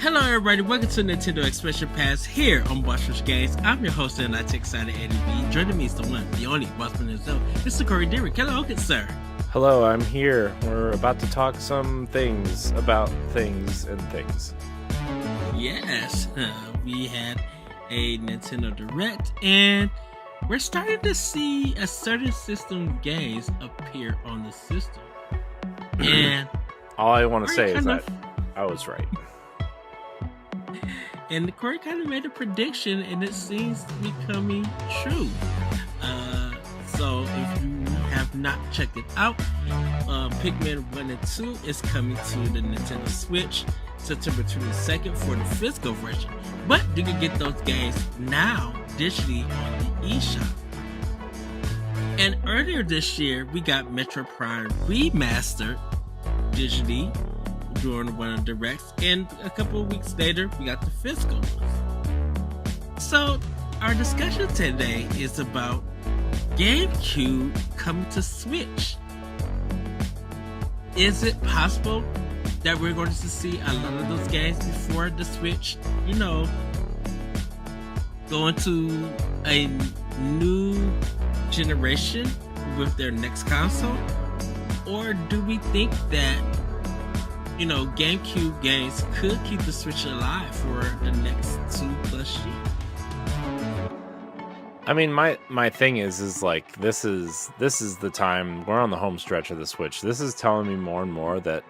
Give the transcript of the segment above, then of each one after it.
Hello, everybody. Welcome to Nintendo Expansion Pass here on Boss Games. I'm your host and I take side of Eddie B. Joining me is the one, the only Bossman himself, Mr. Corey Dirrig. Hello, good sir. Hello, I'm here. We're about to talk some things about things and things. Yes, we had a Nintendo Direct, and we're starting to see a certain system games appear on the system. And all I want to say is that I was right. And Corey kind of made a prediction, and it seems to be coming true. So if you have not checked it out, Pikmin 1 and 2 is coming to the Nintendo Switch September 22nd for the physical version. But you can get those games now digitally on the eShop. And earlier this year, we got Metroid Prime Remastered digitally during one of the directs, and a couple of weeks later we got the physical ones. So our discussion today is about GameCube coming to Switch. Is it possible that we're going to see a lot of those games before the Switch, going to a new generation with their next console? Or do we think that GameCube games could keep the Switch alive for the next 2+ years? I mean, my thing is like this is the time we're on the home stretch of the Switch. This is telling me more and more that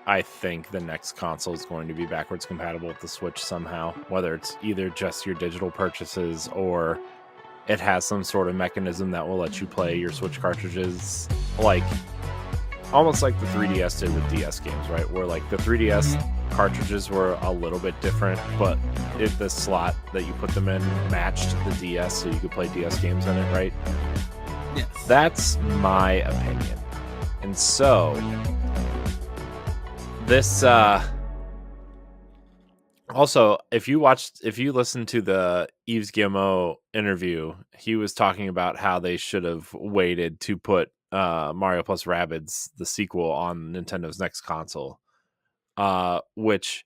I think the next console is going to be backwards compatible with the Switch somehow, whether it's either just your digital purchases or it has some sort of mechanism that will let you play your Switch cartridges like almost like the 3DS did with DS games, right? Where like the 3DS cartridges were a little bit different, but if the slot that you put them in matched the DS, so you could play DS games in it, right? Yes. That's my opinion. And so this also, if you listened to the Yves Guillemot interview, he was talking about how they should have waited to put Mario plus Rabbids, the sequel, on Nintendo's next console, which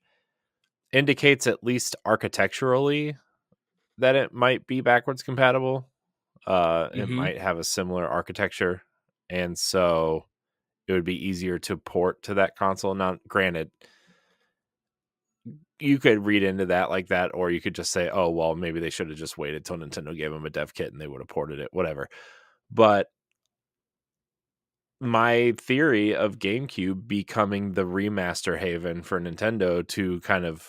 indicates at least architecturally that it might be backwards compatible. It might have a similar architecture, and so it would be easier to port to that console. Now, granted, you could read into that like that, or you could just say, oh, well, maybe they should have just waited till Nintendo gave them a dev kit and they would have ported it, whatever. But my theory of GameCube becoming the remaster haven for Nintendo to kind of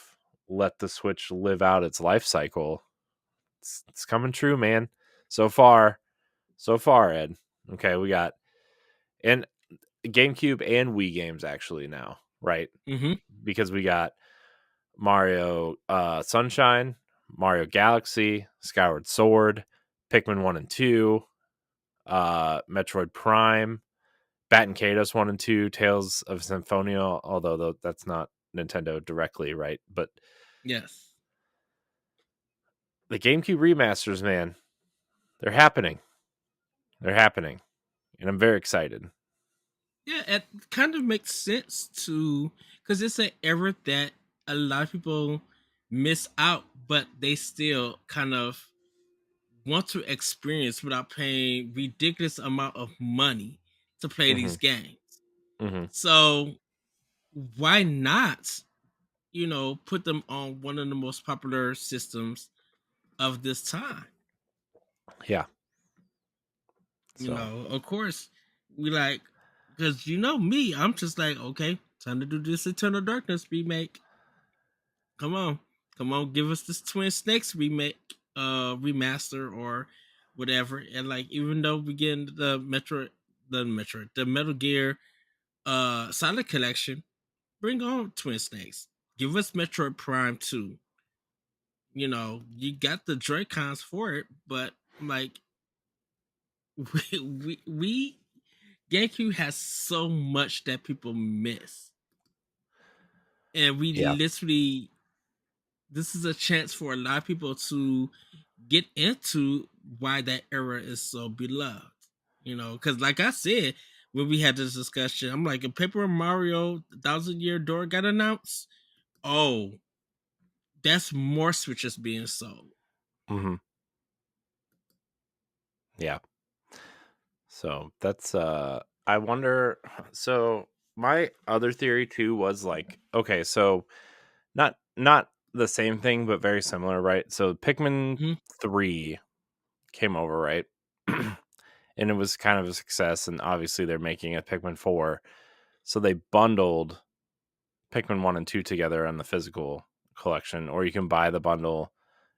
let the Switch live out its life cycle, it's coming true, man. So far, Ed. Okay, we got and GameCube and Wii games actually now, right? Because we got Mario Sunshine, Mario Galaxy, Skyward Sword, Pikmin 1 and 2, Metroid Prime, Bat and Kados 1 and 2, Tales of Symphonia, although that's not Nintendo directly, right? But yes, the GameCube remasters, man, they're happening. They're happening. And I'm very excited. Yeah, it kind of makes sense too, because it's an era that a lot of people miss out, but they still kind of want to experience without paying ridiculous amount of money to play these games. So why not, put them on one of the most popular systems of this time? Yeah. Of course, we like, because me, I'm just like, okay, time to do this Eternal Darkness remake. Come on, give us this Twin Snakes remake, remaster or whatever. And like, even though we get the Metal Gear Solid Collection, bring on Twin Snakes. Give us Metroid Prime 2. You got the Joy-Cons for it, but like we GameCube has so much that people miss. And we literally, this is a chance for a lot of people to get into why that era is so beloved. Because like I said, when we had this discussion, I'm like, if Paper Mario 1000 Year Door got announced, oh, that's more Switches being sold. Hmm. Yeah. So that's I wonder. So my other theory too was like, okay, so not the same thing, but very similar, right? So Pikmin Mhm. 3 came over, right? And it was kind of a success, and obviously they're making a Pikmin 4. So they bundled Pikmin 1 and 2 together on the physical collection, or you can buy the bundle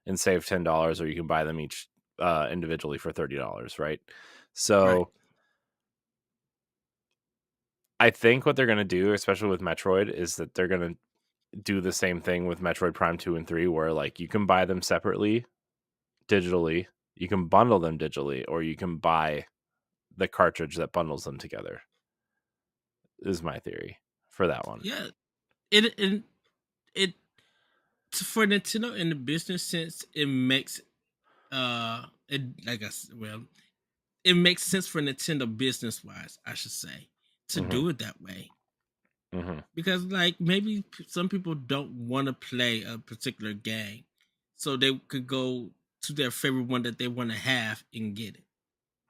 and save $10, or you can buy them each individually for $30, right? Right. So I think what they're going to do, especially with Metroid, is that they're going to do the same thing with Metroid Prime 2 and 3, where like you can buy them separately digitally, you can bundle them digitally, or you can buy the cartridge that bundles them together. Is my theory for that one. Yeah. It for Nintendo in the business sense, it makes it like well, it makes sense for Nintendo business wise, I should say, to Hmm. do it that way. Hmm. Because like maybe some people don't want to play a particular game, so they could go to their favorite one that they want to have and get it,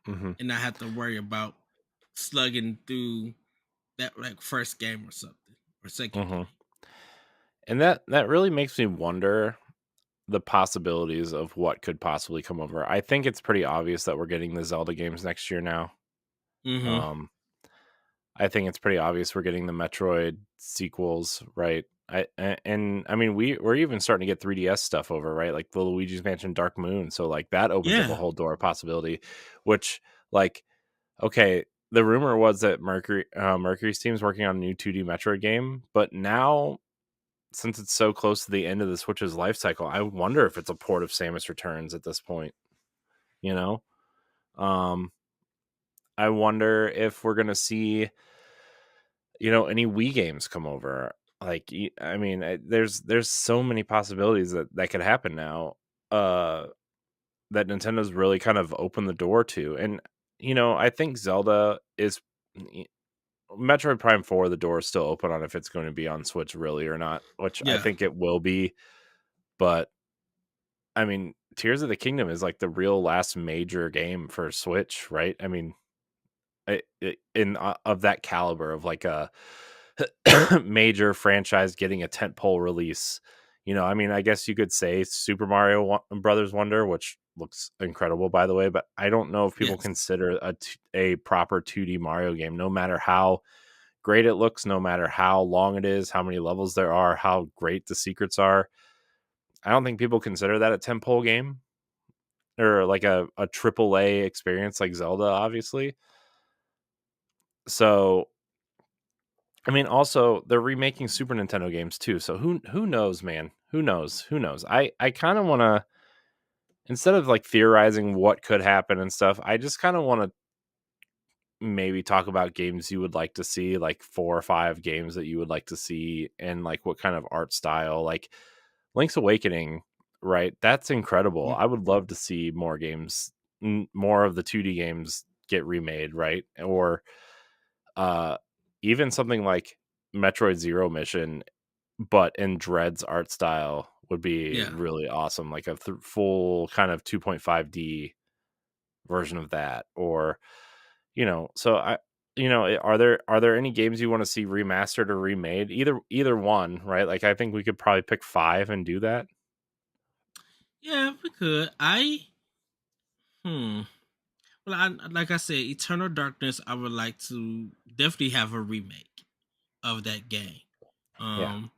Hmm. and not have to worry about slugging through that like first game or something or second Hmm. game. And that really makes me wonder the possibilities of what could possibly come over. I think it's pretty obvious that we're getting the Zelda games next year now. Mm-hmm. Um, I think it's pretty obvious we're getting the Metroid sequels, right? And I mean we're even starting to get 3DS stuff over, right? Like the Luigi's Mansion Dark Moon. So like that opens up a Yeah, whole door of possibility, which like okay, the rumor was that Mercury's team's working on a new 2D Metroid game, but now since it's so close to the end of the Switch's life cycle, I wonder if it's a port of Samus Returns at this point, you know? Um I wonder if we're going to see any Wii games come over. Like I mean, there's so many possibilities that could happen now. That Nintendo's really kind of opened the door to. And I think Zelda is Metroid Prime 4, the door is still open on if it's going to be on Switch really or not, which I yeah, think it will be. But I mean, Tears of the Kingdom is like the real last major game for Switch, right? I mean, of that caliber of like a major franchise getting a tentpole release. I mean, I guess you could say Super Mario Brothers Wonder, which looks incredible, by the way, but I don't know if people yes. consider a proper 2D Mario game, no matter how great it looks, no matter how long it is, how many levels there are, how great the secrets are. I don't think people consider that a tentpole game or like a triple A experience like Zelda, obviously. So I mean, also they're remaking Super Nintendo games too. So who knows, man? Who knows? Who knows? I kind of want to, instead of like theorizing what could happen and stuff, I just kind of want to maybe talk about games you would like to see, like 4 or 5 games that you would like to see, and like what kind of art style. Like Link's Awakening, right? That's incredible. Mm, I would love to see more games, more of the 2D games get remade, right? Or uh even something like Metroid Zero Mission, but in Dread's art style would be yeah. really awesome, like a full kind of 2.5D version of that. Or so are there any games you want to see remastered or remade? Either one, right? Like I think we could probably pick 5 and do that. Yeah, we could. Hmm. Well, like I said, Eternal Darkness. I would like to definitely have a remake of that game. Yeah. Um,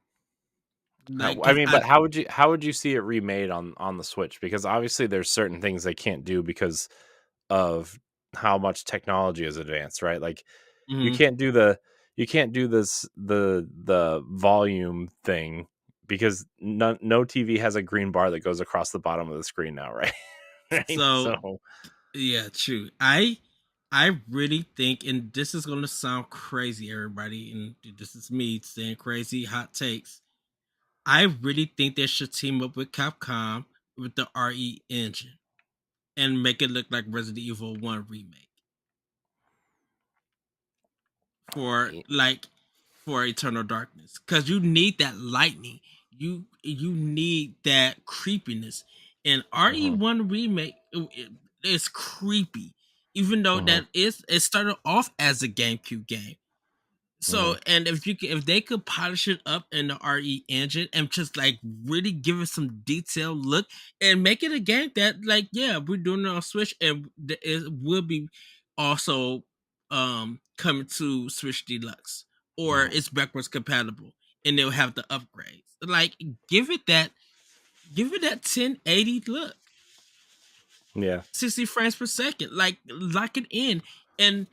like I 'cause mean, but how would you see it remade on the Switch? Because obviously there's certain things they can't do because of how much technology is advanced, right? Like you mhm. can't do the you can't do the volume thing because no TV has a green bar that goes across the bottom of the screen now, right? Right. So So yeah, true. I really think, and this is gonna sound crazy, everybody, and this is me saying crazy hot takes. I really think they should team up with Capcom with the RE engine and make it look like Resident Evil 1 remake for y- like for Eternal Darkness. Cause you need that lightning. you need that creepiness. And Mm-hmm. RE1 remake is creepy, even though Mm-hmm. it started off as a GameCube game. Mm-hmm. So, and if they could polish it up in the RE engine and just like really give it some detailed look and make it a game that like, yeah, we're doing it on Switch, and it will be also coming to Switch Deluxe, or Mm-hmm. it's backwards compatible, and they'll have the upgrades. Like, give it that give it that 1080 look, Yeah. 60 frames per second, like lock it in. And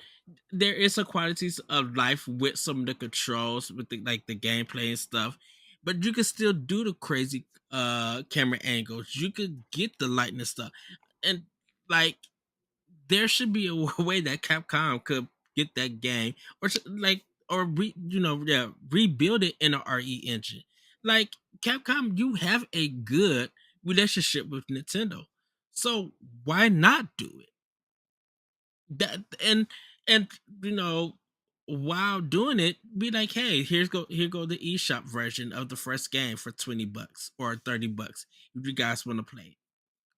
there is a qualities of life with some of the controls, with the like the gameplay and stuff, but you can still do the crazy camera angles, you could get the lighting and stuff. And like, there should be a way that Capcom could get that game, or like, or rebuild it in a RE engine. Like, Capcom, you have a good relationship with Nintendo, so why not do it? That and you know while doing it, be like, hey, here go the eShop version of the first game for $20 or $30 if you guys want to play it.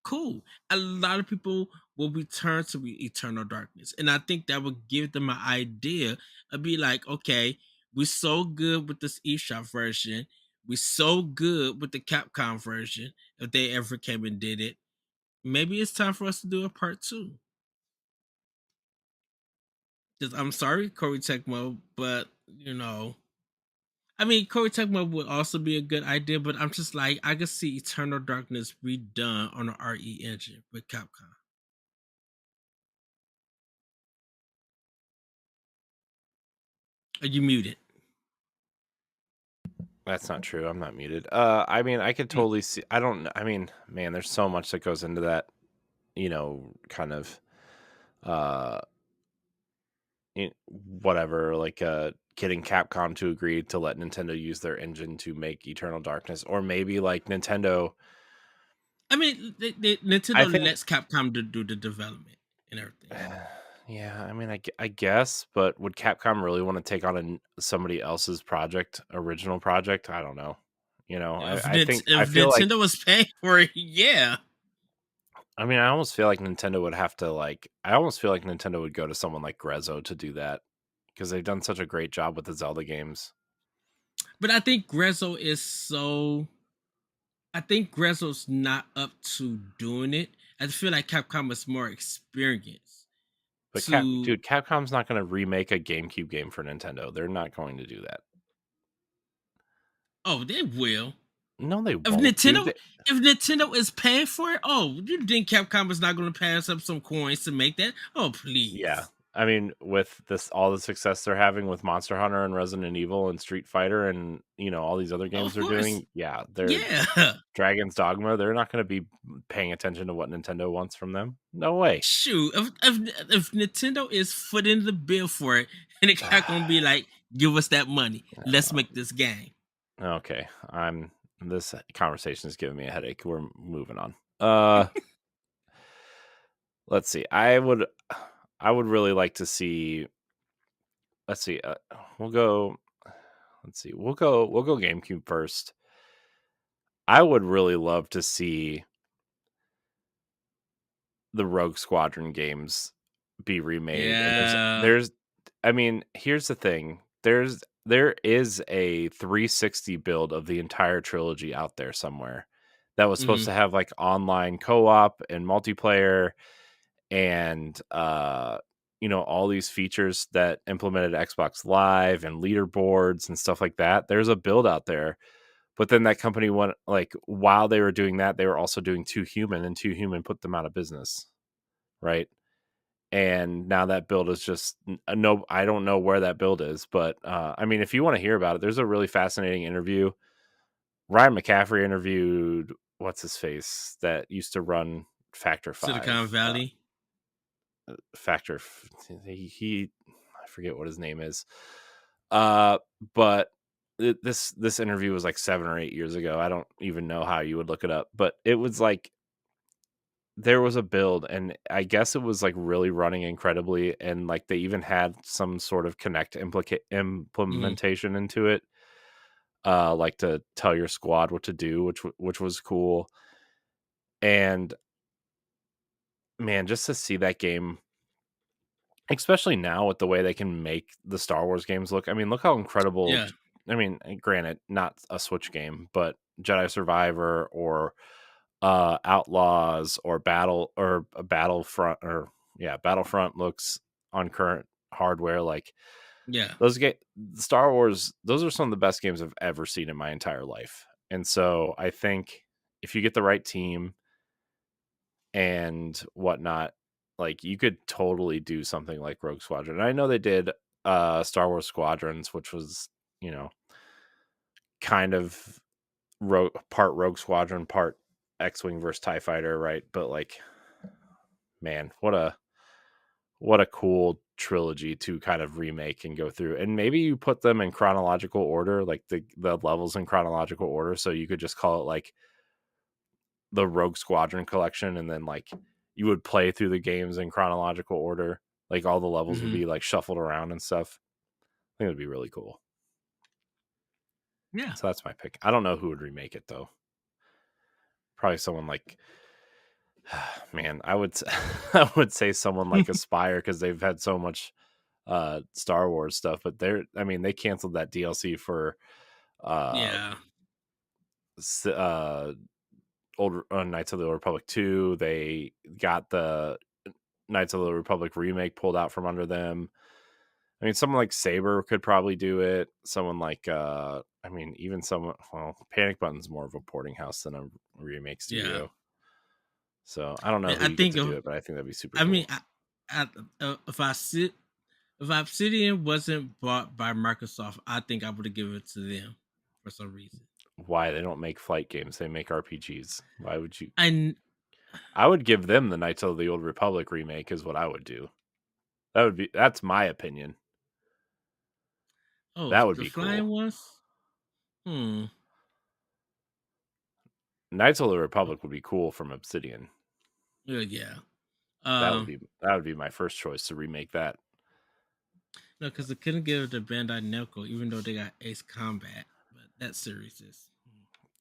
Cool. A lot of people will return to Eternal Darkness, and I think that would give them an idea of be like, okay, we're so good with this eShop version, we're so good with the Capcom version. If they ever came and did it, maybe it's time for us to do a part two. Because I'm sorry, Corey Tecmo, but I mean, Corey Tecmo would also be a good idea, but I'm just like, I could see Eternal Darkness redone on the RE engine with Capcom. Are you muted? That's not true. I'm not muted. I mean, I could Mm. totally see. I don't. I mean, man, there's so much that goes into that. Kind of, uh, whatever. Like, getting Capcom to agree to let Nintendo use their engine to make Eternal Darkness, or maybe like Nintendo. I mean, I Nintendo think. lets Capcom do the development and everything. Yeah, I mean, I guess, but would Capcom really want to take on somebody else's project, original project? I don't know. I If feel like Nintendo was paying for it, yeah. I mean, I almost feel like Nintendo would have to I almost feel like Nintendo would go to someone like Grezzo to do that because they've done such a great job with the Zelda games. But I think Grezzo is so. I think Grezzo's not up to doing it. I feel like Capcom is more experienced But to. Capcom's not going to remake a GameCube game for Nintendo. They're not going to do that. Oh, they will. No, they If won't, dude. Nintendo, if Nintendo is paying for it, oh, you think Capcom is not going to pass up some coins to make that? Oh, Yeah. please. I mean, with all the success they're having with Monster Hunter and Resident Evil and Street Fighter and, all these other games Of they're course, doing, yeah, they're yeah. Dragon's Dogma, they're not going to be paying attention to what Nintendo wants from them. No way. Shoot, if Nintendo is footing the bill for it, and it's not going to be like, give us that money, let's make this game. Okay, this conversation is giving me a headache. We're moving on. Let's see. I would really like to see. Let's see. We'll go. Let's see. We'll go GameCube first. I would really love to see the Rogue Squadron games be remade. And Yeah. there's I mean, here's the thing. There is a 360 build of the entire trilogy out there somewhere that was supposed Hmm. to have like online co-op and multiplayer and all these features that implemented Xbox Live and leaderboards and stuff like that. There's a build out there. But then that company went like while they were doing that, they were also doing Two Human, and Two Human put them out of business, right? And now that build is just no. I don't know where that build is, but I mean, if you want to hear about it, there's a really fascinating interview. Ryan McCaffrey interviewed what's his face that used to run Factor Silicon 5. Valley. Factor. He I forget what his name is. But this interview was like 7 or 8 years ago. I don't even know how you would look it up, but it was like there was a build, and I guess it was like really running incredibly, and like they even had some sort of Connect Hmm. implementation into it. like to tell your squad what to do, which was cool. And man, just to see that game, especially now with the way they can make the Star Wars games look. I mean, look how incredible. Yeah. I mean, granted, not a Switch game, but Jedi Survivor or Outlaws or Battlefront or Battlefront looks on current hardware like Yeah. Star Wars. Those are some of the best games I've ever seen in my entire life. And so I think if you get the right team and whatnot, like you could totally do something like Rogue Squadron. And I know they did Star Wars Squadrons, which was, you know, kind of part Rogue Squadron, part X-Wing versus TIE Fighter, right? But like, man, what a cool trilogy to kind of remake and go through. And maybe you put them in chronological order, like the levels in chronological order. So you could just call it like the Rogue Squadron collection, and then like you would play through the games in chronological order. Like all the levels would Hmm. be like shuffled around and stuff. I think it would be really cool. Yeah. So that's my pick. I don't know who would remake it though. Probably someone like, man, I would say someone like Aspire because they've had so much Star Wars stuff, but they canceled that DLC for uh Yeah. uh old Knights of the Old Republic 2. They got the Knights of the Republic remake pulled out from under them. I mean, someone like Saber could probably do it. Someone like even someone, well, Panic Button's more of a porting house than a remake Yeah. studio. So I don't know who I you get think to do of, it, but I think that'd be super I mean, cool. if Obsidian wasn't bought by Microsoft, I think I would have given it to them for some reason. Why they don't make flight games? They make RPGs. Why would you? I I would give them the Knights of the Old Republic remake. Is what I would do. That's my opinion. Oh, That would the be flying cool. ones. Hmm. Knights of the Republic would be cool from Obsidian. Yeah. That would Um. be that would be my first choice to remake that. No, because they couldn't give it to Bandai Namco, even though they got Ace Combat. But that series is.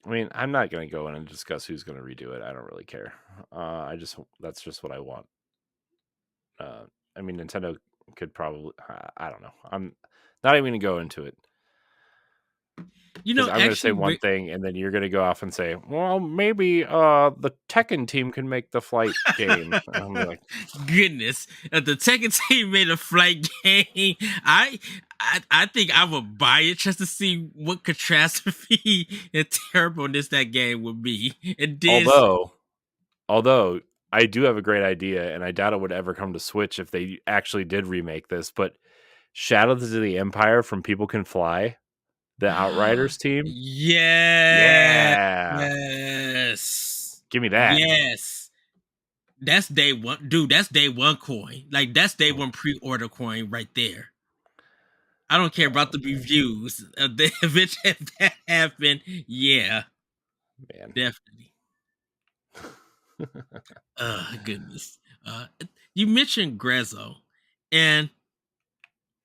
I mean, I'm not going to go in and discuss who's going to redo it. I don't really care. That's just what I want. Uh, I mean, Nintendo could probably. I don't know. I'm not even going to go into it You because know, I'm going to say actually, one thing and then you're going to go off and say, "Well, maybe the Tekken team can make the flight game." And I'm like, goodness, if the Tekken team made a flight game, I think I would buy it just to see what catastrophe and terribleness that game would be. And this, although I do have a great idea, and I doubt it would ever come to Switch if they actually did remake this, but Shadows of the Empire from People Can Fly, the Outriders team. yeah, Yeah. yes, Give me that. yes. That's day one, dude. That's day one coin. Like that's day one pre-order coin right there. I don't care about Oh, the reviews. If that happened, yeah, man. definitely. Goodness. You mentioned Grezzo, and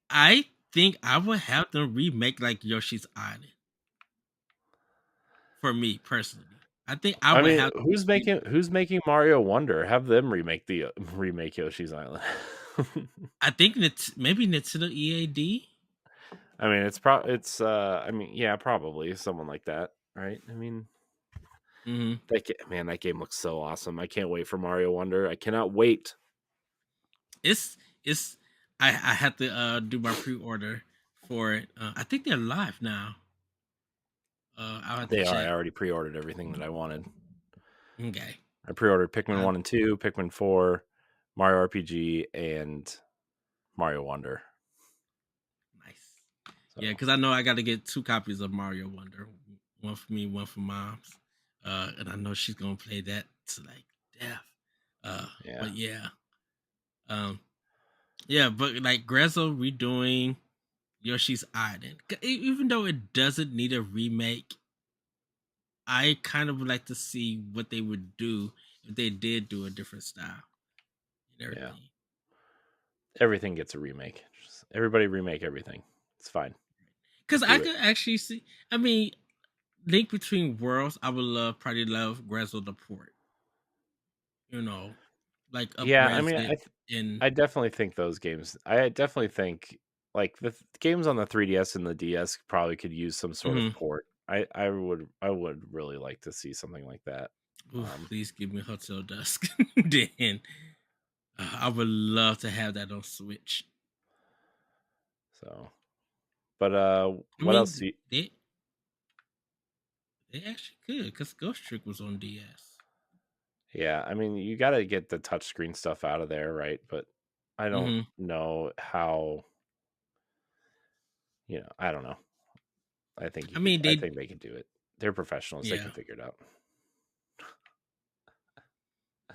I think I would have them remake like Yoshi's Island. For me personally, I think I I would mean, have. who's making Mario Wonder? Have them remake Yoshi's Island. I think maybe Nintendo EAD. I mean, I mean, yeah, probably someone like that, right? I mean, Mm-hmm. that game looks so awesome. I can't wait for Mario Wonder. I cannot wait. It's. I had to do my pre-order for it. I think they're live now. I'll have to They are. I check. already pre-ordered everything that I wanted. Okay. I pre-ordered Pikmin I, 1 and 2, Pikmin 4, Mario RPG, and Mario Wonder. nice. Yeah, So because I know I got to get 2 copies of Mario Wonder, one for me, one for mom's. And I know she's gonna play that to like death. yeah, But yeah, um, yeah, but like Grezzo redoing Yoshi's Island, even though it doesn't need a remake, I kind of would like to see what they would do if they did do a different style and yeah. everything. Everything gets a remake. Just everybody remake everything. It's fine. Because I Do it. could actually see. I mean, Link Between Worlds. I would probably love Grezel the port. You know, like Yeah, I upres mean, it in. I definitely think those games. I definitely think like games on the 3DS and the DS probably could use some sort of Mhm. port. I would really like to see something like that. Oof, Um, please give me Hotel Dusk. Then I would love to have that on Switch. so, but I what else? mean, they actually could because Ghost Trick was on DS. Yeah, I mean, you got to get the touchscreen stuff out of there, right? But I don't Hmm. know how. I don't know. I think you I could. mean, I they think they can do it. They're professionals. They yeah. can figure it out.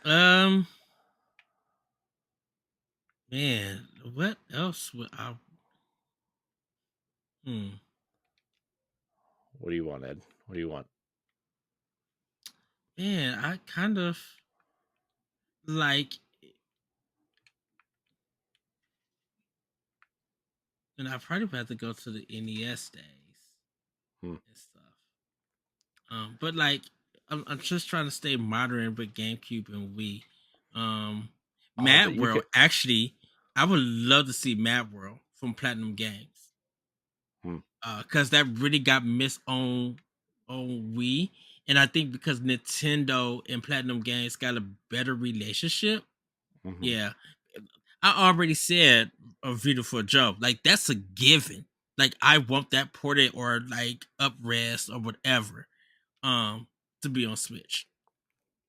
Um, man, what else would I? Hmm. What do you want, Ed? What do you want? Man, I kind of like, and I probably would have to go to the NES days Hmm. and stuff. But like, I'm just trying to stay modern with GameCube and Wii. Um, Oh, but Mad you could. World. Actually, I would love to see Mad World from Platinum Games. Hmm. Because that really got missed on Wii, and I think because Nintendo and Platinum Games got a better relationship. Hmm. Yeah, I already said a Beautiful Joe. Like that's a given. Like I want that ported or like upres or whatever. Um, to be on Switch.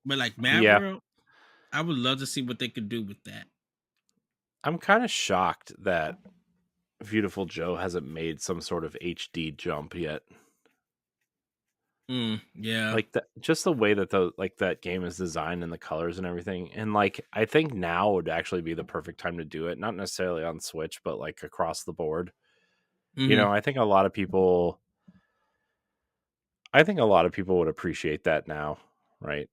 But like Mad Yeah, World, I would love to see what they could do with that. I'm kind of shocked that Beautiful Joe hasn't made some sort of HD jump yet. Yeah. Like that, just the way that that game is designed and the colors and everything. And like, I think now would actually be the perfect time to do it. Not necessarily on Switch, but like across the board. Hmm. I think a lot of people. I think a lot of people would appreciate that now, right?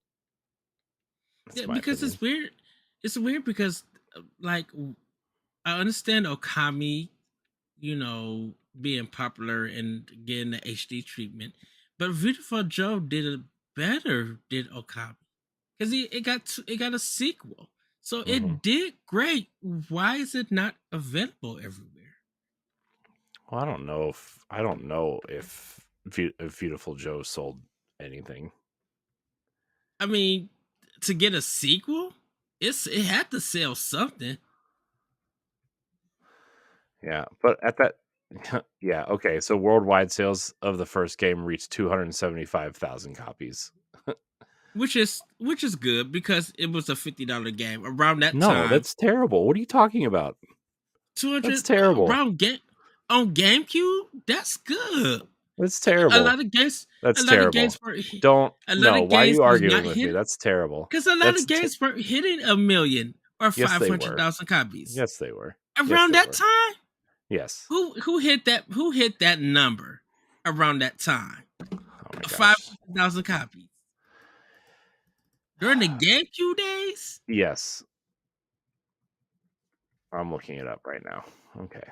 Yeah, That's my because opinion. it's weird. It's weird because like I understand Okami, being popular and getting the HD treatment, but Beautiful Joe did it better did Okami because it got a sequel, so Hmm. it did great. Why is it not available everywhere? Well, I don't know if Beautiful Joe sold anything. I mean, to get a sequel, it had to sell something. Yeah, but at that, yeah, okay. So worldwide sales of the first game reached 275,000 copies. Which is good because it was a $50 game around that No, time. that's terrible. What are you talking about? That's 200 terrible. around game on GameCube. That's good. That's A lot terrible. of games, a That's lot of terrible. games were Don't a lot no. of Why are games you was not arguing with me? hitting That's terrible. because a lot of games were hitting a million or Yes, five they hundred were. thousand copies Yes, they were. Yes, around they that were. time. Yes. Who hit that? Who hit that number around that time? Oh my Five gosh. hundred thousand copies during the GameCube days. Yes, I'm looking it up right now. Okay.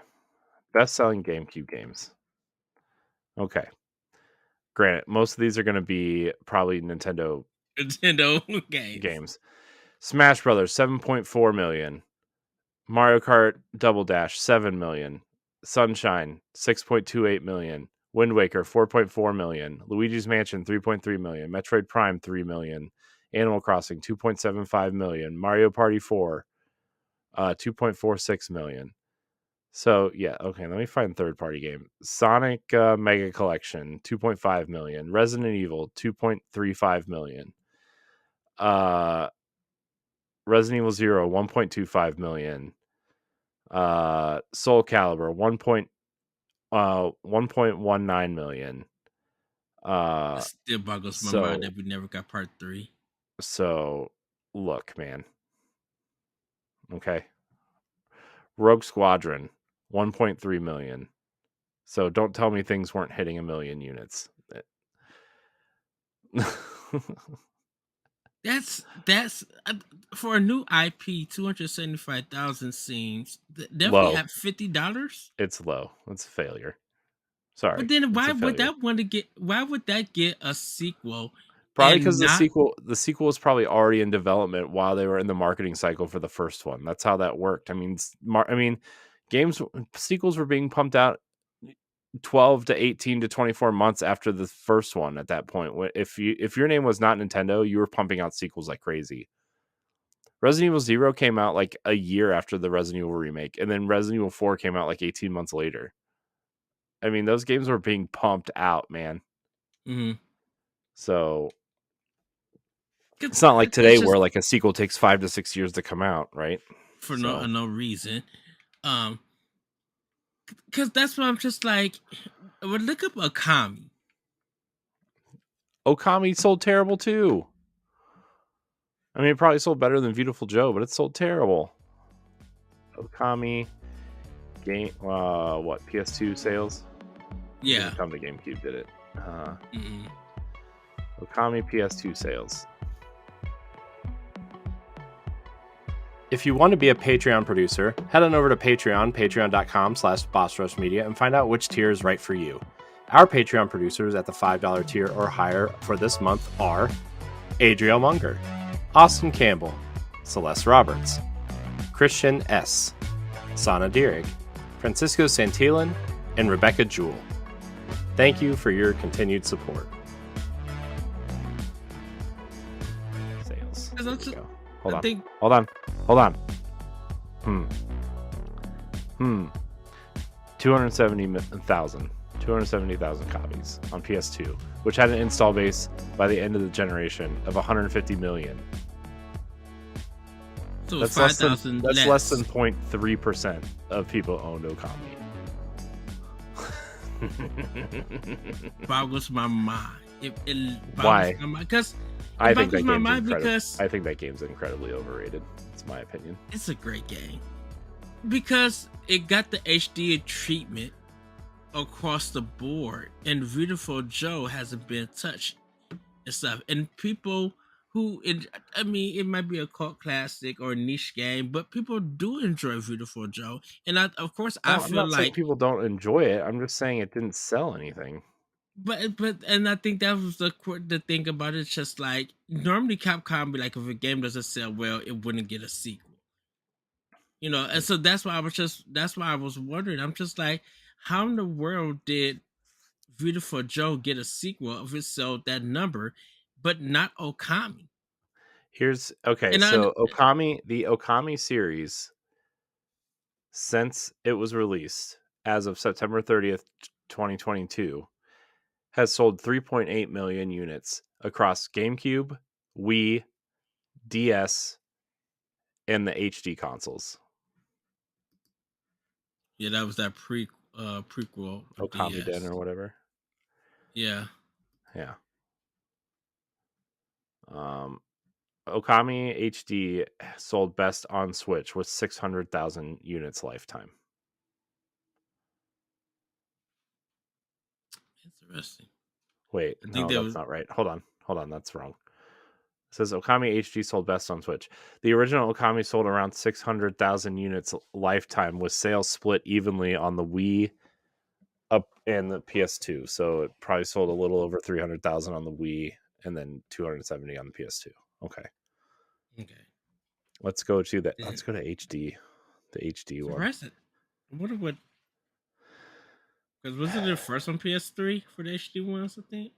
Best-selling GameCube games. Okay. Granted, most of these are going to be probably Nintendo Nintendo games. games. Smash Brothers 7.4 million, Mario Kart Double Dash 7 million, Sunshine 6.28 million, Wind Waker 4.4 million, Luigi's Mansion 3.3 million, Metroid Prime 3 million, Animal Crossing 2.75 million, Mario Party 4 2.46 million. So yeah, okay. Let me find third party game. Sonic Mega Collection 2.5 million, Resident Evil 2.35 million, uh, Resident Evil Zero 1.25 million, Soul Calibur 1.19 million. It Uh, still boggles my mind so that we never got part three. so look, man. Okay, Rogue Squadron 1.3 million. So don't tell me things weren't hitting a million units. That's for a new IP. 275,000 seems definitely Low. at $50. It's low. It's a failure. Sorry, But then it's why a would failure. that want to get? Why would that get a sequel Probably and because not? the sequel was probably already in development while they were in the marketing cycle for the first one. That's how that worked. I mean, games sequels were being pumped out 12 to 18 to 24 months after the first one at that point. If your name was not Nintendo, you were pumping out sequels like crazy. Resident Evil 0 came out like a year after the Resident Evil remake, and then Resident Evil 4 came out like 18 months later. I mean, those games were being pumped out, man. Mm-hmm. So Cause it's not like it's today where just like a sequel takes 5 to 6 years to come out, right? for So no reason. Um, cause that's why I'm just like, well, look up Akami. Okami sold terrible too. I mean, it probably sold better than Beautiful Joe, but it sold terrible. Okami game, what PS2 sales? It Yeah. didn't come to GameCube, did it? Mm-mm. Okami PS2 sales. If you want to be a Patreon producer, head on over to Patreon, patreon.com/BossRushMedia, and find out which tier is right for you. Our Patreon producers at the $5 tier or higher for this month are Adriel Munger, Austin Campbell, Celeste Roberts, Christian S., Sana Dirrig, Francisco Santillan, and Rebecca Jewell. Thank you for your continued support. Sales. Cause There I'm we just, go. I Hold think on. 270,000 copies on PS2, which had an install base by the end of the generation of 150 million. so. That's 5,000 less than 0.3% of people owned Okami. Boggles my mind. Why? Because I think that game's incredibly overrated. It's my opinion. it's a great game. Because it got the HD treatment across the board, and Beautiful Joe hasn't been touched and stuff. And people it might be a cult classic or a niche game, but people do enjoy Beautiful Joe. And of course, I No, I'm feel not saying like, people don't enjoy it. I'm just saying it didn't sell anything. and I think that was the thing about it. It's just like normally Capcom be like, if a game doesn't sell well, it wouldn't get a sequel. And so that's why I was wondering. I'm just like, how in the world did Beautiful Joe get a sequel if it sold that number, but not Okami? Okay, And I so the Okami series, since it was released as of September 30th, 2022, has sold 3.8 million units across GameCube, Wii, DS, and the HD consoles. yeah, that was that prequel for Okami Den DS. or whatever. Yeah, Yeah. Okami HD sold best on Switch with 600,000 units lifetime. interesting. Wait, I think no, that that's was not right. Hold on, that's wrong. It says Okami HD sold best on Switch. The original Okami sold around 600,000 units lifetime, with sales split evenly on the Wii up and the PS2. So it probably sold a little over 300,000 on the Wii and then 270 on the PS2. Okay. okay. Let's go to that. Yeah. Let's go to HD. The HD So one. I wonder what, because was it the first on PS3 for the HD ones? I think.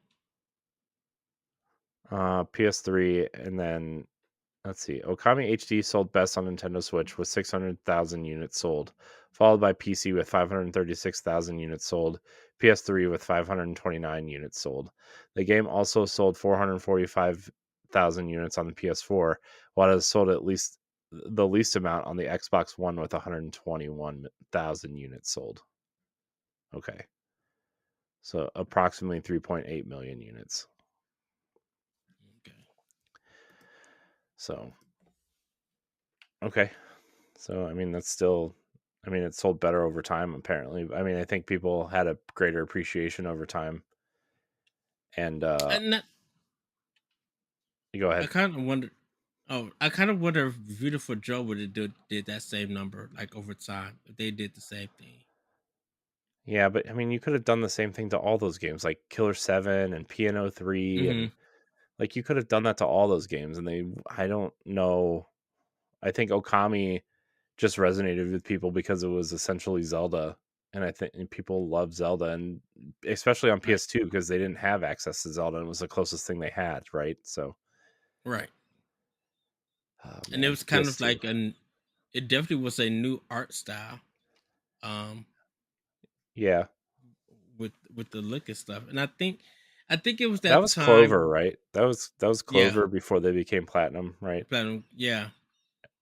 PS3, and then let's see. Okami HD sold best on Nintendo Switch with 600,000 units sold, followed by PC with 536,000 units sold, PS3 with 529 units sold. The game also sold 445,000 units on the PS4, while it has sold at least the least amount on the Xbox One with 121,000 units sold. Okay. So approximately 3.8 million units. Okay. So, okay. So, I mean, that's still, I mean, it sold better over time, apparently. I mean, I think people had a greater appreciation over time. And And that, you go I ahead. kind of wonder. Oh, I kind of wonder if Beautiful Joe would have did that same number like over time if they did the same thing. Yeah, but I mean, you could have done the same thing to all those games, like Killer 7 and Piano 3, Hmm. and like you could have done that to all those games. And I don't know. I think Okami just resonated with people because it was essentially Zelda, and I think people love Zelda, and especially on Right, PS2 because they didn't have access to Zelda, and it was the closest thing they had, right? So, right. oh And it man, was kind of PS2. like it definitely was a new art style, um, Yeah, with the look and stuff. And I think it was that that was time. Clover, right? That was Yeah, Clover before they became Platinum, right? platinum. Yeah,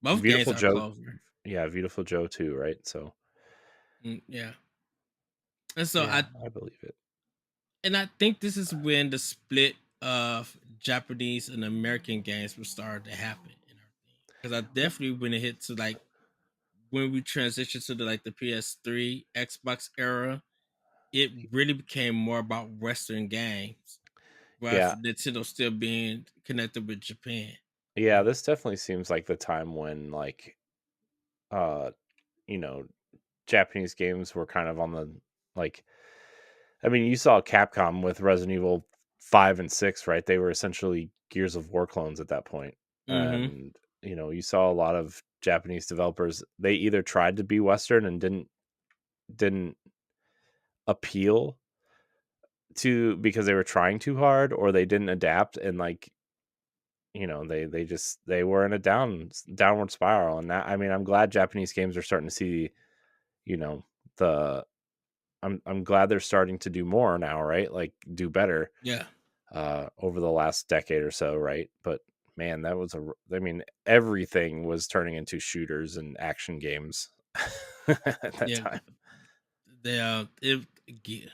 both games Beautiful are Joe, closer. yeah, Beautiful Joe too, right? So, Yeah, and so yeah, I believe it. I think this is when the split of Japanese and American games will start to happen in our thing. Because I definitely when it hit to like when we transitioned to the PS3, Xbox era, it really became more about Western games, Yeah, rather Nintendo still being connected with Japan. You yeah, know. this definitely seems like the time when like uh you know Japanese games were kind of on the like I mean, you saw Capcom with Resident Evil 5 and 6, right? They were essentially Gears of War clones at that point. Mm-hmm. And you saw a lot of Japanese developers, they either tried to be Western and didn't appeal to because they were trying too hard, or they didn't adapt, and like they were in a downward spiral. And that, I mean, I'm glad Japanese games are starting to see you know the I'm glad they're starting to do more now, right? Like do better Yeah. over the last decade or so, right? But man, I mean, everything was turning into shooters and action games at that Yeah. time. They yeah.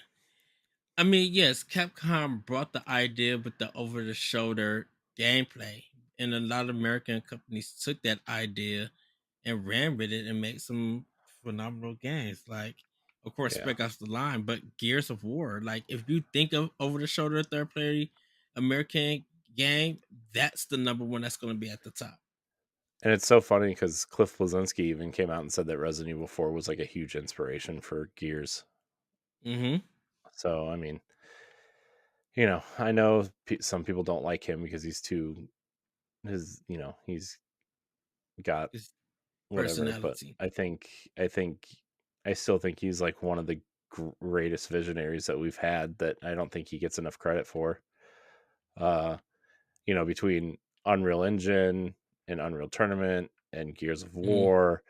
I mean, yes, Capcom brought the idea with the over the shoulder gameplay, and a lot of American companies took that idea and ran with it and made some phenomenal games. Like, of course, Yeah. Spec Ops the Line, but Gears of War. Like, if you think of over the shoulder third party American game, that's the number one that's going to be at the top. And it's so funny because Cliff Bleszinski even came out and said that Resident Evil 4 was like a huge inspiration for Gears. Mm-hmm. So, I mean, I know some people don't like him because he's too, he's got His whatever, but personality. I think I still think he's like one of the greatest visionaries that we've had that I don't think he gets enough credit for. Uh, between Unreal Engine and Unreal Tournament and Gears of Mm-hmm. War,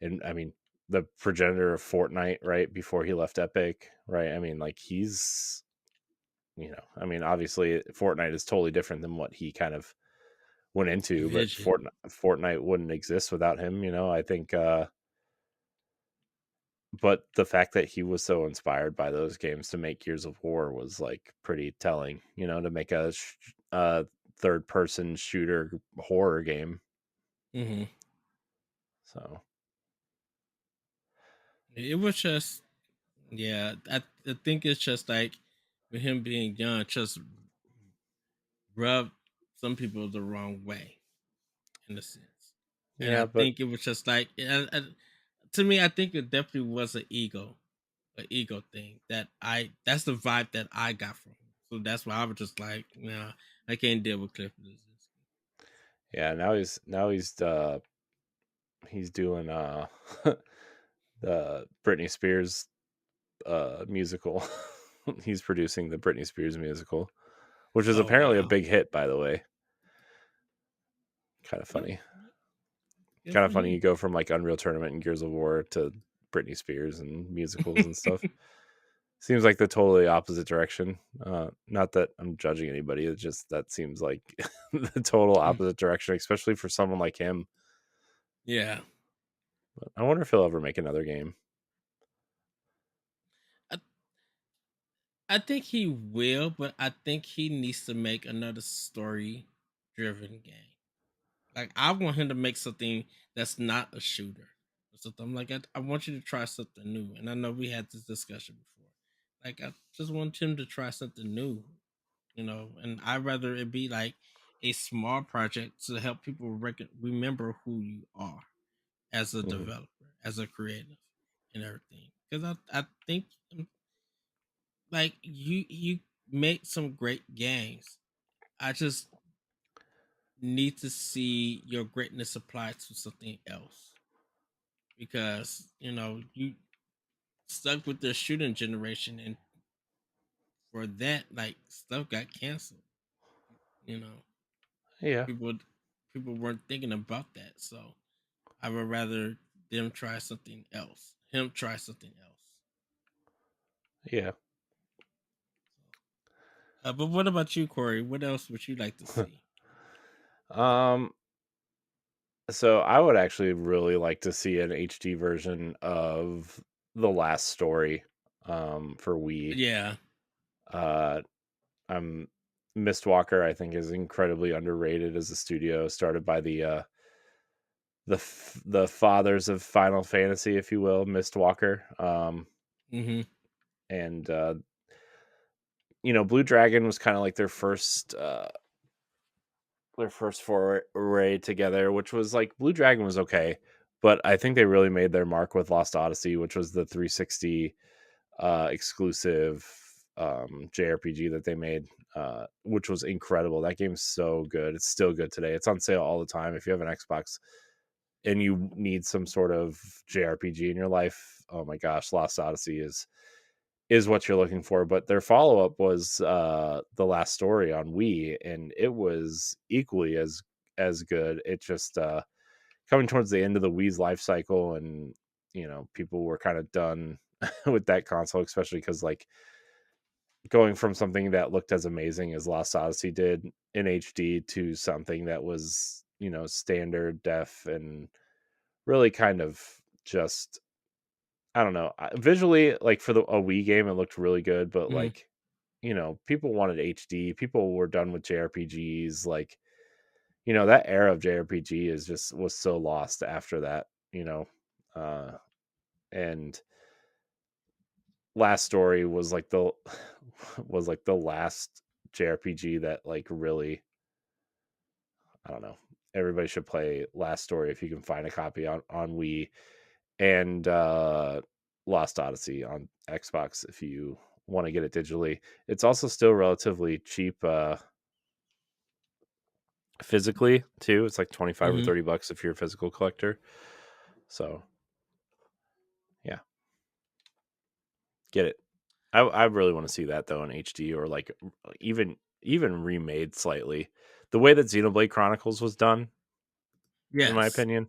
and I mean the progenitor of Fortnite, right before he left Epic, right? I mean, like I mean, obviously Fortnite is totally different than what he kind of went into, but Vision. Fortnite wouldn't exist without him, I think but the fact that he was so inspired by those games to make Gears of War was like pretty telling, to make a third person shooter horror game. Mm-hmm. So, It was just, yeah, I think it's just like with him being young, just rubbed some people the wrong way in a sense. And I yeah, but think it was just like, to me, I think it definitely was an ego thing that's the vibe that I got from him. So that's why I was just like, nah, I can't deal with Cliff Bleszinski. yeah, now he's doing the Britney Spears musical. He's producing the Britney Spears musical, which is Oh apparently a wow. big hit, by the way. Kind of Well, funny. good Kind for of funny him. you go from like Unreal Tournament and Gears of War to Britney Spears and musicals and stuff. Seems like the totally opposite direction. Not that I'm judging anybody. It's just that seems like the total opposite direction, especially for someone like him. Yeah. But I wonder if he'll ever make another game. I, I think he will, but I think he needs to make another story driven game. Like I want him to make something that's not a shooter. Or something. I'm like, I want you to try something new. And I know we had this discussion before. Like I just want him to try something new, and I'd rather it be like a small project to help people remember who you are as a Mhm. developer, as a creative, and everything. because I think like you make some great games. I just need to see your greatness applied to something else because you stuck with the shooting generation, and for that, like stuff got canceled. You know, Yeah, people people weren't thinking about that, so I would rather them try something else. Him try something else. yeah. But what about you, Corey? What else would you like to see? um, so I would actually really like to see an HD version of the last story, for Wii. Yeah. Uh, I'm Mistwalker, I think, is incredibly underrated as a studio started by the fathers of Final Fantasy, if you will, Mistwalker. Mm-hmm. And Blue Dragon was kind of like their first foray together, which was like Blue Dragon was okay, but I think they really made their mark with Lost Odyssey, which was the 360 exclusive JRPG that they made, which was incredible. That game's so good. It's still good today. It's on sale all the time. If you have an Xbox and you need some sort of JRPG in your life, oh my gosh, Lost Odyssey is what you're looking for. But their follow up was the last story on Wii, and it was equally as good. It just coming towards the end of the Wii's life cycle, and people were kind of done with that console, especially because like going from something that looked as amazing as Lost Odyssey did in HD to something that was standard def and really kind of just I don't know. Visually, like for a Wii game, it looked really good, but Mm-hmm. like, people wanted HD. People were done with JRPGs. Like, that era of JRPG was so lost after that. Uh, and Last Story was like the was like the last JRPG that like really, I don't know. Everybody should play Last Story if you can find a copy on Wii, and Lost Odyssey on Xbox if you want to get it digitally. It's also still relatively cheap physically too. It's like 25 or Mm-hmm. $30 if you're a physical collector. So yeah, get it. I really want to see that though in HD, or like even remade slightly. The way that Xenoblade Chronicles was done, in my Yes. opinion,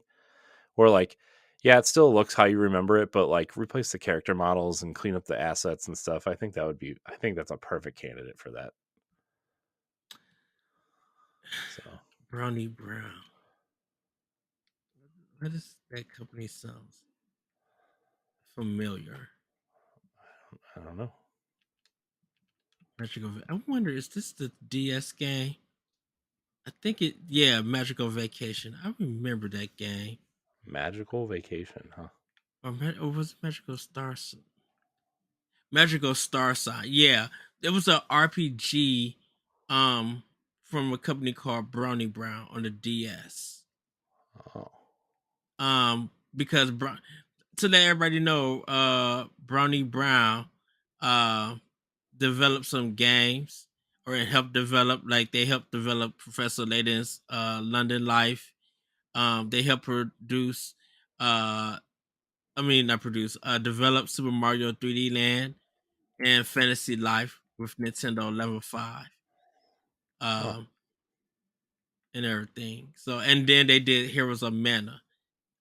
where like, yeah, it still looks how you remember it, but like replace the character models and clean up the assets and stuff. I think that's a perfect candidate for that. So Brownie Brown. What is that company sounds familiar? I don't know. Magical. I wonder, is this the DS game? I think it. Yeah, Magical Vacation. I remember that game. Magical Vacation, huh? Or was it Magical Star? Magical Star Sign. Yeah, it was a RPG, um, from a company called Brownie Brown on the DS. Oh, Because to let everybody know, Brownie Brown, uh, developed some games or helped develop, like they helped develop Professor Layton's London Life. They helped produce, I mean not produce, develop Super Mario 3D Land and Fantasy Life with Nintendo Level 5. huh. Um, and everything. So and then they did Heroes of Mana,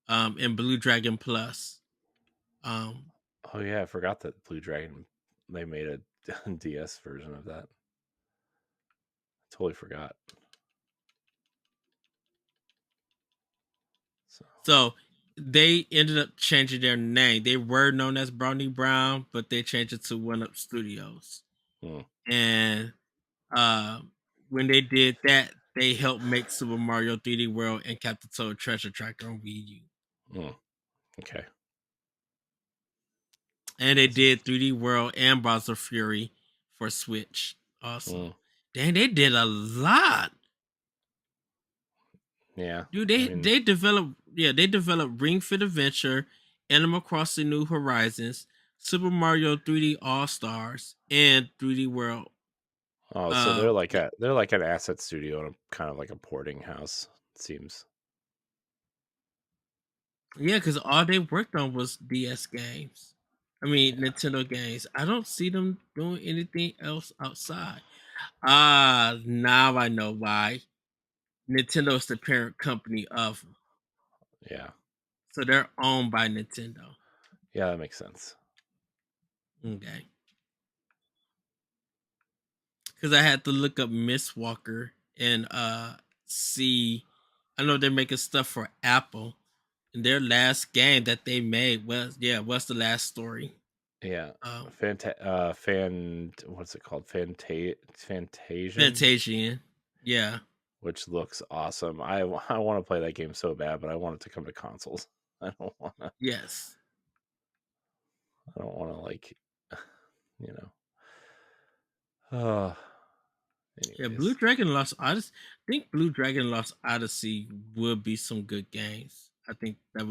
and Blue Dragon Plus. Um, Oh yeah, I forgot that Blue Dragon they made a DS version of that. Totally forgot. So, so they ended up changing their name. They were known as Brownie Brown, but they changed it to One Up Studios. hmm, And uh, when they did that, they helped make Super Mario 3D World and Captain Toad Treasure Tracker on Wii U. hmm, okay. And they That's, did 3D World and Bowser Fury for Switch hmm, also. Dang, they did a lot. yeah, Dude, I they mean, they developed Ring Fit Adventure, Animal Crossing New Horizons, Super Mario 3D All Stars and 3D World. Oh, so they're like Yeah, an asset studio and a kind of like a porting house, it seems. yeah, because all they worked on was DS games. I mean Yeah. Nintendo games. I don't see them doing anything else outside. Ah, now I know why. Nintendo is the parent company of them, Yeah. so they're owned by Nintendo. Yeah, that makes sense. Okay, because I had to look up Miss Walker and see. I know they're making stuff for Apple, and their last game that they made was what's the last story? Yeah. Um, What's it called? Fantasian, Fantasian. Yeah. which looks awesome. I want to play that game so bad, but I want it to come to consoles. I don't want to Yes. I don't want to like, you know. Uh Yeah. Blue anyways. Dragon Lost Odyssey. I think Blue Dragon Lost Odyssey would be some good games. I think that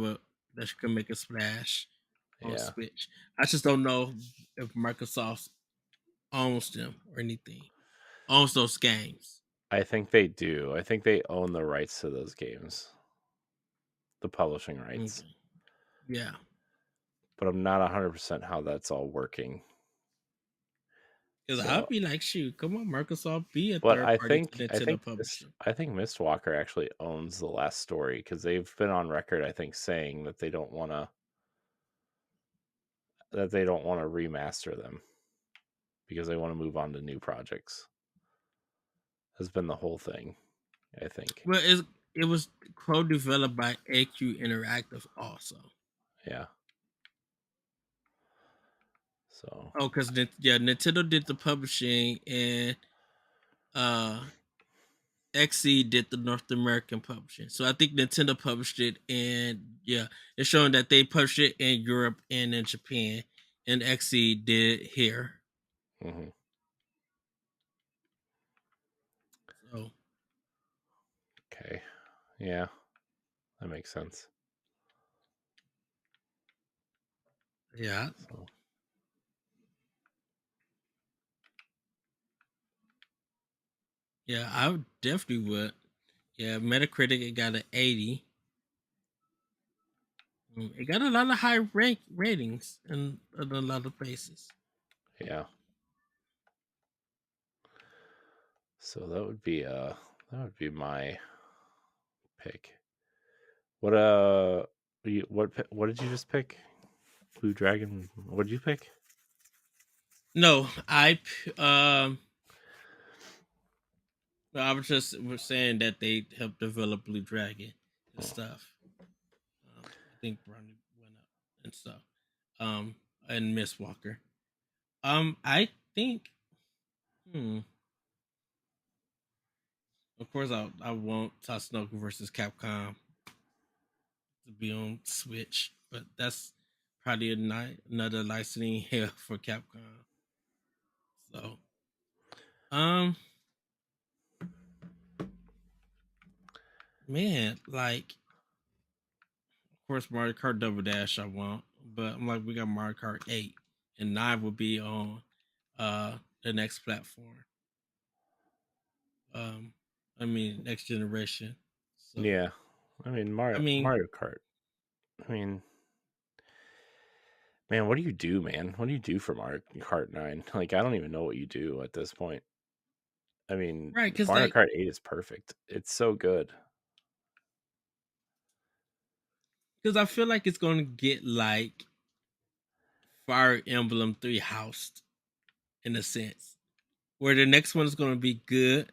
could make a splash on Yeah. Switch. I just don't know if Microsoft owns them or anything. Owns those games. I think they do. I think they own the rights to those games, the publishing rights. Okay. Yeah. But I'm not 100% how that's all working. Because So, I'd be like, shoot, come on, Microsoft, be a but third party to Nintendo publishing. I think Mistwalker actually owns the last story because they've been on record, I think, saying that they don't want to remaster them because they want to move on to new projects. Has been the whole thing, I think. Well, it was co-developed by AQ Interactive also. Yeah. So, Oh, because Nintendo did the publishing and uh XE did the North American publishing. So I think Nintendo published it, and yeah, it's showing that they published it in Europe and in Japan, and XE did it here. mhm. So Okay. Yeah, that makes sense. yeah, So, yeah, I definitely would. Yeah, Metacritic it got an 80. It got a lot of high ratings in a lot of places. yeah. So that would be my pick. What what did you just pick? Blue Dragon. What did you pick? No, no, I was just was saying that they helped develop Blue Dragon and Oh, stuff. I think Brownie went up and stuff. And Miss Walker. I think. Hmm. Of course, I want Tatsunoko versus Capcom to be on Switch, but that's probably another licensing hell for Capcom. So, um, man, like, of course, Mario Kart Double Dash I want, but I'm like, we got Mario Kart 8, and 9 will be on the next platform. Um, I mean, next generation. So, yeah. I mean I mean, Mario Kart. I mean, man, what do you do, man? What do you do for Mario Kart 9? Like I don't even know what you do at this point. I mean, right? Because Mario Kart 8 is perfect. It's so good. I feel like it's gonna get like Fire Emblem 3 housed in a sense, where the next one is gonna be good,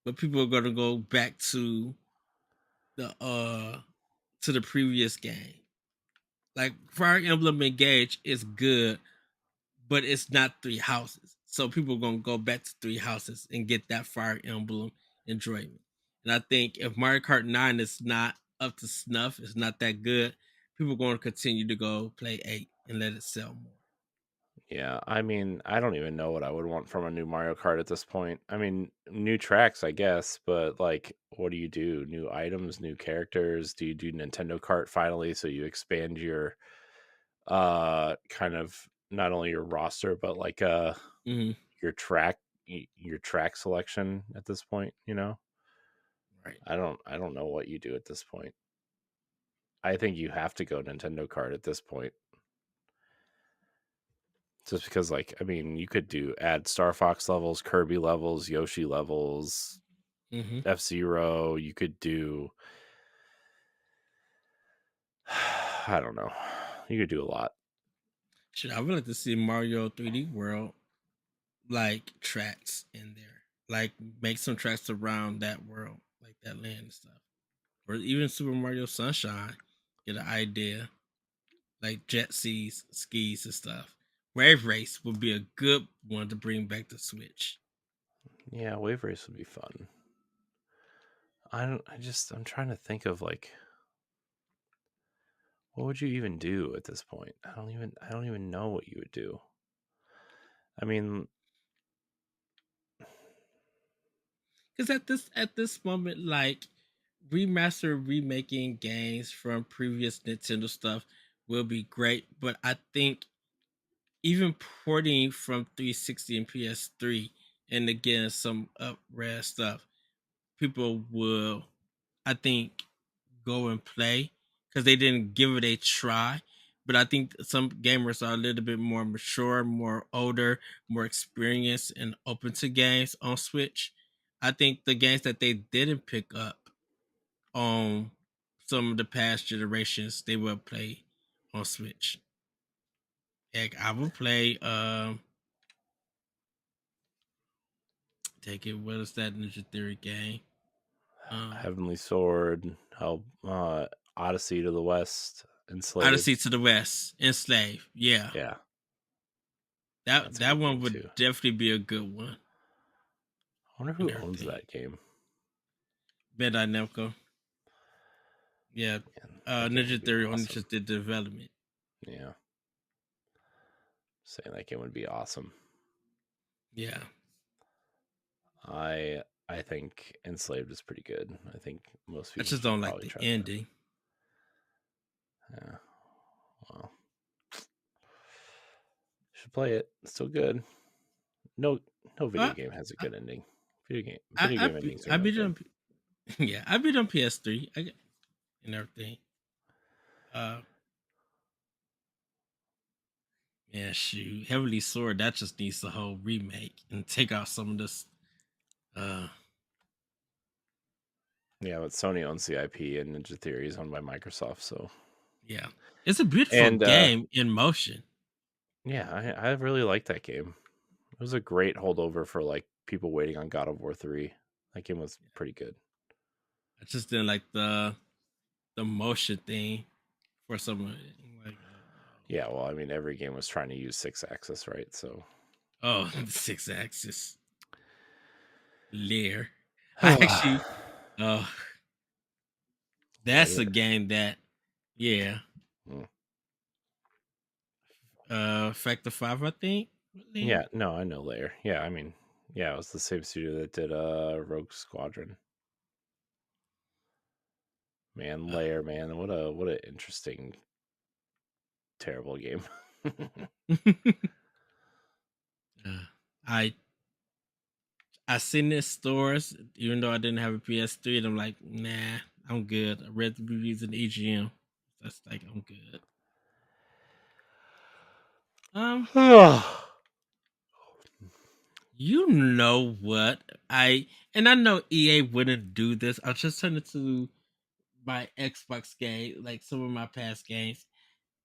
but people are gonna go back the to the previous game. Like Fire Emblem Engage is good, but it's not Three Houses. So people are gonna go back to Three Houses and get that Fire Emblem enjoyment. And I think if Mario Kart 9 is not up to snuff, it's not that good, people are going to continue to go play 8 and let it sell more. Yeah, I mean, I don't even know what I would want from a new Mario Kart at this point. I mean, new tracks, I guess, but like, what do you do? New items, new characters? Do you do Nintendo Kart finally so you expand your kind of not only your roster but like Hmm. your track selection at this point, you know. Right. I don't know what you do at this point. I think you have to go Nintendo card at this point. Just because, like, I mean, you could do add Star Fox levels, Kirby levels, Yoshi levels, Hmm. F-Zero. You could do, I don't know, you could do a lot. Shit, I would like to see Mario 3D World like tracks in there, like make some tracks around that world, like that land and stuff, or even Super Mario Sunshine. Get an idea, like jet skis and stuff. Wave Race would be a good one to bring back to Switch. Yeah, Wave Race would be fun. I'm trying to think of like, what would you even do at this point? I don't even know what you would do. I mean, Because at this moment, like remaking games from previous Nintendo stuff will be great, but I think even porting from 360 and PS3 and again some up res stuff, people will, I think, go and play because they didn't give it a try. But I think some gamers are a little bit more mature, more older, more experienced, and open to games on Switch. I think the games that they didn't pick up on some of the past generations, they will play on Switch. Heck, I will play take it, what is that Ninja Theory game? Um Heavenly Sword, Odyssey to the West, Odyssey Enslaved. to the West, Enslave. Yeah. Yeah, That that's a that good one game would too. definitely be a good one I wonder and who owns everything. that game. Bandai Namco. Yeah. Man, that game would Ninja be Theory only awesome. just did development. Yeah, saying that game would be awesome. Yeah. I I think Enslaved is pretty good. I think most I people just should don't like probably the try that. ending. Yeah, well, should play it. It's still good. No, no video I game has a I good ending. Video game endings are I no beat it good. on yeah, I beat it on PS3 and everything. Uh yeah, shoot. Heavenly Sword, that just needs a whole remake and take out some of this uh Yeah, but Sony owns the IP, and Ninja Theory is owned by Microsoft. So, yeah. It's a beautiful and game in motion. yeah, I really like that game. It was a great holdover for like people waiting on God of War 3. That game was pretty good. I just didn't like the motion thing for some like Yeah, well, I mean, every game was trying to use 6-axis, right? So, the 6 axis layer. I yeah, actually uh that's a game that yeah. Mm. Factor 5, I think. Layer. Yeah, no, I know Layer. Yeah, I mean, yeah, it was the same studio that did Rogue Squadron. Man, Uh, Layer, man, what a interesting, terrible game. uh, I I seen it in stores, even though I didn't have a PS3, and I'm like, nah, I'm good. I read the reviews in the EGM. That's like I'm good. Um, you know what? I know EA wouldn't do this. I'll just turn it to my Xbox game, like some of my past games.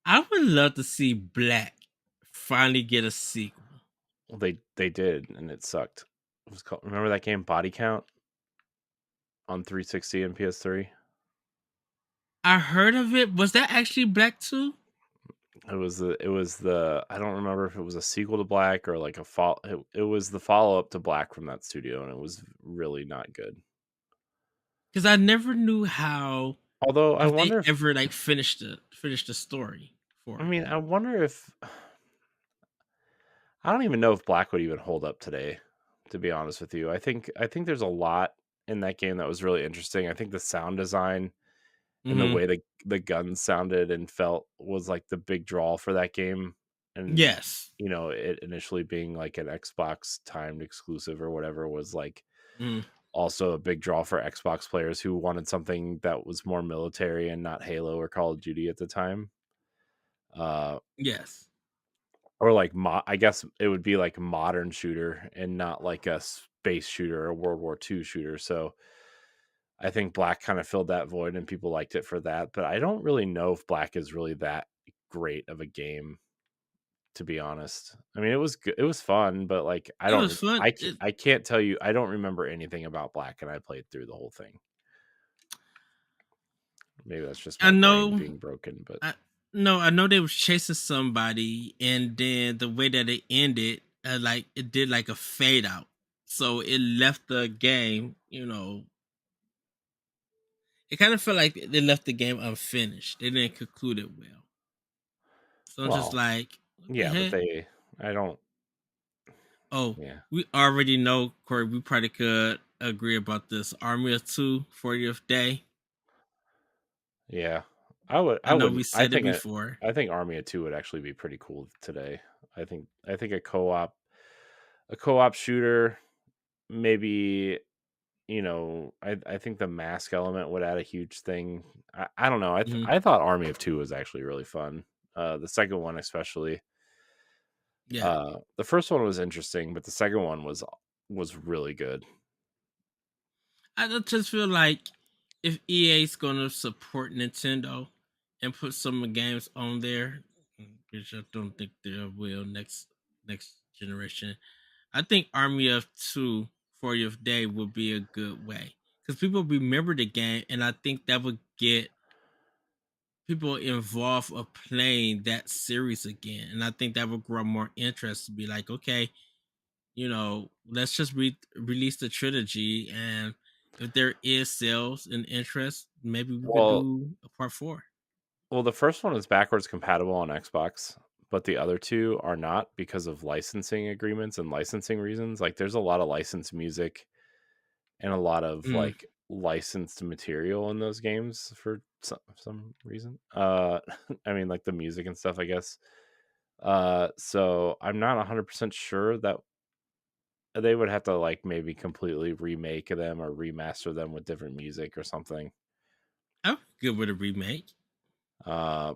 I would love to see Black finally get a sequel. Well, they did, and it sucked. It was called. Remember that game Body Count on 360 and PS3? I heard of it. Was that actually Black too? It was the I don't remember if it was a sequel to Black or like a fall. It was the follow up to Black from that studio, and it was really not good. Because I never knew how Although I if they wonder if ever like finished the story for I it. mean I wonder if I don't even know if Black would even hold up today. To be honest with you, I think there's a lot in that game that was really interesting. I think the sound design and the Hmm. way the guns sounded and felt was like the big draw for that game. and Yes. it initially being like an Xbox timed exclusive or whatever was like Mm, also a big draw for Xbox players who wanted something that was more military and not Halo or Call of Duty at the time. Uh, yes. or like I guess it would be like a modern shooter and not like a space shooter or World War II shooter. So I think Black kind of filled that void and people liked it for that. But I don't really know if Black is really that great of a game, to be honest. I mean, it was good. It was fun, but like It was fun. I can't tell you. I don't remember anything about Black, and I played through the whole thing. Maybe that's just I my brain know. being broken, but I no, I know they was chasing somebody, and then the way that it ended, like it did like a fade out, so it left the game. It kind of felt like they left the game unfinished. They didn't conclude it well. So I'm just well, like, what the yeah, but heck? I don't, Oh, yeah, we already know, Corey. We probably could agree about this. Army of Two, 40th day. yeah. I I know we wouldn't. said it before. I think Army of Two would actually be pretty cool today. I think a co-op shooter, maybe. I think the mask element would add a huge thing. I don't know. Mhm. I thought Army of Two was actually really fun. The second one especially. Yeah. The first one was interesting, but the second one was really good. I just feel like if EA's gonna support Nintendo and put some of the games on there, which I don't think they will next generation, I think Army of Two 40th Day would be a good way because people remember the game, and I think that would get people involved of playing that series again, and I think that would grow more interest to be like, okay, let's just release the trilogy, and if there is sales and interest, maybe we could Well, do a part four. the first one is backwards compatible on Xbox, but the other two are not because of licensing agreements and licensing reasons. Like, there's a lot of licensed music and a lot of Mm. like licensed material in those games for some reason. I mean, like the music and stuff, I guess. So I'm not 100% sure that they would have to like maybe completely remake them or remaster them with different music or something. I'm good with a remake, Uh,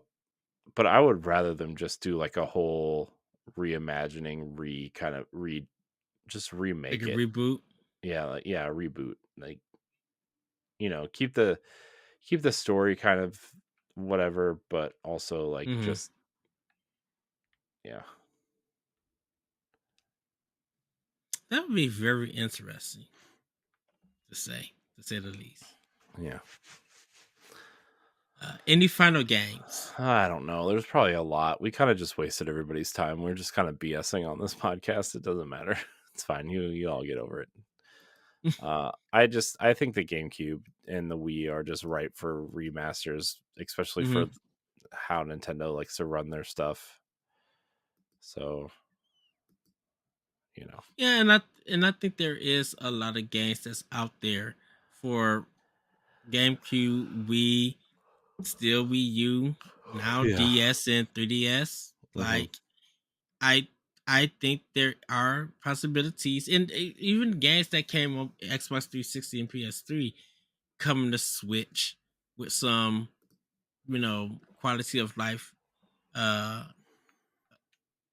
but I would rather them just do like a whole reimagining, kind of just like a remake it. reboot. Yeah, like, yeah, a reboot. Like, keep the story kind of whatever, but also like Hmm. just yeah, That would be very interesting to say the least. yeah. Any final games? I don't know. There's probably a lot. We kind of just wasted everybody's time. We're just kind of BSing on this podcast. It doesn't matter. It's fine. You all get over it. I think the GameCube and the Wii are just ripe for remasters, especially Hmm. for how Nintendo likes to run their stuff. So, you know. Yeah, and I think there is a lot of games that's out there for GameCube, Wii, still Wii U, now Yeah. DS and 3DS. Hmm. Like I I think there are possibilities, and even games that came on Xbox 360 and PS3 coming to Switch with some quality of life uh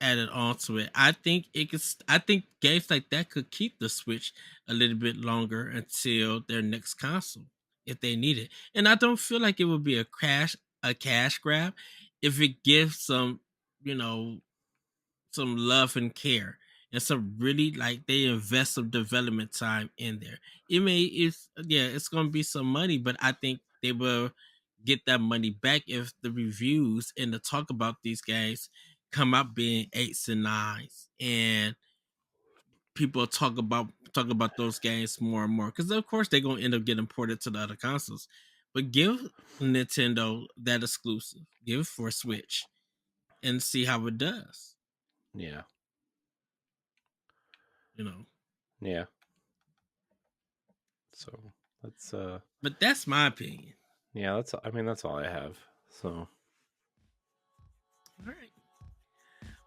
added onto it. I think it could. I think games like that could keep the Switch a little bit longer until their next console if they need it. And I don't feel like it would be a cash grab if it gives you know some love and care and some really like they invest some development time in there. It's gonna be some money, but I think they will get that money back if the reviews and the talk about these games come out being eights and nines, and people talk about those games more and more, because of course they're gonna end up getting ported to the other consoles. But give Nintendo that exclusive, give it for Switch, and see how it does. Yeah. You know. Yeah. So that's But that's my opinion. yeah, that's all I have. So All right.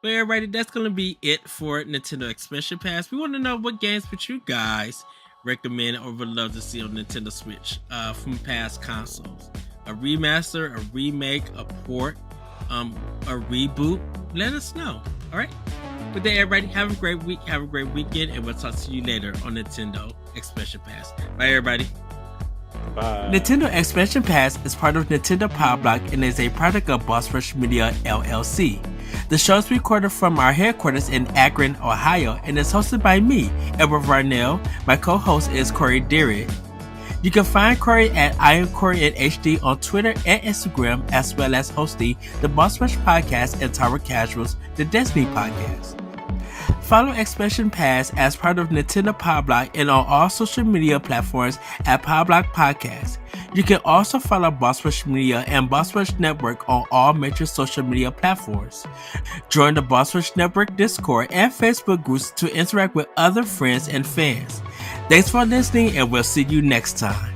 But everybody, that's going to be it for Nintendo Expansion Pass. We want to know what games would you guys recommend or would love to see on Nintendo Switch from past consoles. A remaster, a remake, a port, a reboot. Let us know. All right. With that, everybody, have a great week, have a great weekend, and we'll talk to you later on Nintendo Expansion Pass. Bye, everybody. Bye. Nintendo Expansion Pass is part of Nintendo Power Block and is a product of Boss Rush Media LLC. The show is recorded from our headquarters in Akron, Ohio, and is hosted by me, Edward Varnell. My co-host is Corey Dirrig. You can find Corey at I Am Corey in HD on Twitter and Instagram, as well as hosting the Boss Rush Podcast and Tower Casuals, the Destiny Podcast. Follow Expansion Pass as part of Nintendo Power Block and on all social media platforms at Power Block Podcast. You can also follow Boss Rush Media and Boss Rush Network on all major social media platforms. Join the Boss Rush Network Discord and Facebook groups to interact with other friends and fans. Thanks for listening, and we'll see you next time.